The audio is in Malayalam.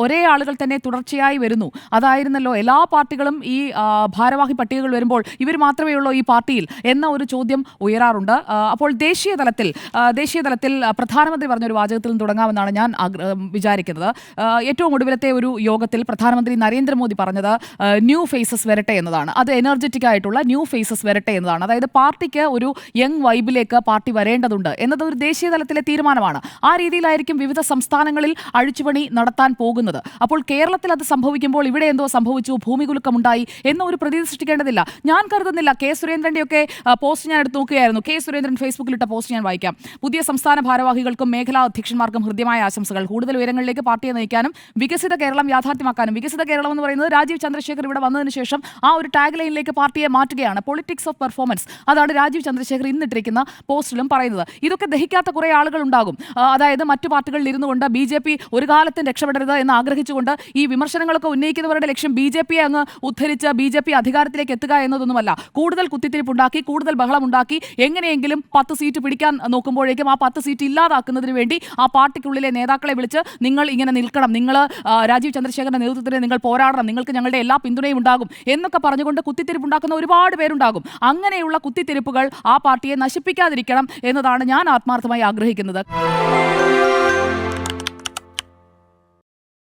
ഒരേ ആളുകൾ തന്നെ തുടർച്ചയായി വരുന്നു. അതായിരുന്നല്ലോ എല്ലാ പാർട്ടികളും ഈ ഭാരവാഹി പട്ടികകൾ വരുമ്പോൾ ഇവർ മാത്രമേ ഉള്ളൂ ഈ പാർട്ടിയിൽ എന്ന ഒരു ചോദ്യം ഉയരാറുണ്ട്. അപ്പോൾ ദേശീയ തലത്തിൽ പ്രധാനമന്ത്രി പറഞ്ഞൊരു വാചകത്തിൽ നിന്ന് തുടങ്ങാമെന്നാണ് ഞാൻ വിചാരിക്കുന്നത്. ഏറ്റവും ഒടുവിലത്തെ ഒരു യോഗത്തിൽ പ്രധാനമന്ത്രി നരേന്ദ്രമോദി പറഞ്ഞത് ന്യൂ ഫേസസ് വരട്ടെ എന്നതാണ്. അത് എനർജറ്റിക് ആയിട്ടുള്ള ന്യൂ ഫേസസ് വരട്ടെ എന്നതാണ്. അതായത് പാർട്ടിക്ക് ഒരു യങ് വൈബിലേക്ക് പാർട്ടി വരേണ്ടതുണ്ട് എന്നത് ഒരു ദേശീയ തലത്തിലെ തീരുമാനമാണ്. ആ രീതിയിലായിരിക്കും വിവിധ സംസ്ഥാനങ്ങളിൽ അഴിച്ചുപണി നടത്താൻ പോകുന്നത്. അപ്പോൾ കേരളത്തിൽ അത് സംഭവിക്കുമ്പോൾ ഇവിടെ എന്തോ സംഭവിച്ചു, ഭൂമികുലുക്കമുണ്ടായി എന്നൊരു പ്രതീതി സൃഷ്ടിക്കേണ്ടതില്ല. ഞാൻ കരുതുന്നില്ല. കെ സുരേന്ദ്രന്റെയൊക്കെ പോസ്റ്റ് ഞാൻ എടുത്ത് നോക്കുകയായിരുന്നു. കെ സുരേന്ദ്രൻ ഫേസ്ബുക്കിലിട്ട പോസ്റ്റ് ഞാൻ വായിക്കാം. പുതിയ സംസ്ഥാന ഭാരവാഹികൾക്കും മേഖലാ അധ്യക്ഷന്മാർക്കും ഹൃദ്യമായ ആശംസകൾ. കൂടുതൽ ഉയരങ്ങളിലേക്ക് പാർട്ടിയെ നയിക്കാനും വികസിത കേരളം യാഥാർത്ഥ്യമാക്കാനും. വികസിത കേരളം എന്ന് പറയുന്നത് രാജീവ് ചന്ദ്രശേഖർ ഇവിടെ വന്നതിന് ശേഷം ആ ഒരു ടാഗ് ലൈനിലേക്ക് പാർട്ടിയെ മാറ്റുകയാണ്. പൊളിറ്റിക്സ് ഓഫ് പെർഫോമൻസ്, അതാണ് രാജീവ് ചന്ദ്രശേഖർ ഇന്നിട്ടിരിക്കുന്ന പോസ്റ്റിലും പറയുന്നത്. ഇതൊക്കെ ദഹിക്കാത്ത കുറെ ആളുകൾ ഉണ്ടാകും. അതായത് മറ്റു പാർട്ടികളിൽ ഇരുന്നു കൊണ്ട് BJP ഒരു കാലത്തും രക്ഷപ്പെടരുത് എന്ന് ആഗ്രഹിച്ചുകൊണ്ട് ഈ വിമർശനങ്ങളൊക്കെ ഉന്നയിക്കുന്നവരുടെ ലക്ഷ്യം BJP അങ്ങ് ഉദ്ധരിച്ച് BJP അധികാരത്തിലേക്ക് എത്തുക എന്നതൊന്നുമല്ല. കൂടുതൽ കുത്തിത്തിരിപ്പുണ്ടാക്കി, കൂടുതൽ ബഹളമുണ്ടാക്കി, എങ്ങനെയെങ്കിലും 10 സീറ്റ് പിടിക്കാൻ നോക്കുമ്പോഴേക്കും ആ 10 സീറ്റ് ഇല്ലാതാക്കുന്നതിന് വേണ്ടി ആ പാർട്ടിക്കുള്ളിലെ നേതാക്കളെ വിളിച്ച് നിങ്ങൾ ഇങ്ങനെ നിൽക്കണം, നിങ്ങൾ രാജീവ് ചന്ദ്രശേഖരന്റെ നേതൃത്വത്തിൽ നിങ്ങൾ പോരാടണം, നിങ്ങൾക്ക് ഞങ്ങളുടെ എല്ലാ പിന്തുണയും ഉണ്ടാകും എന്നൊക്കെ പറഞ്ഞുകൊണ്ട് കുത്തിത്തിരിപ്പുണ്ടാക്കുന്ന ഒരുപാട് പേരുണ്ടാകും. അങ്ങനെയുള്ള കുത്തിത്തിരിപ്പുകൾ ആ പാർട്ടിയെ നശിപ്പിക്കാതിരിക്കണം എന്നതാണ് ഞാൻ ആത്മാർത്ഥമായി ആഗ്രഹിക്കുന്നത്.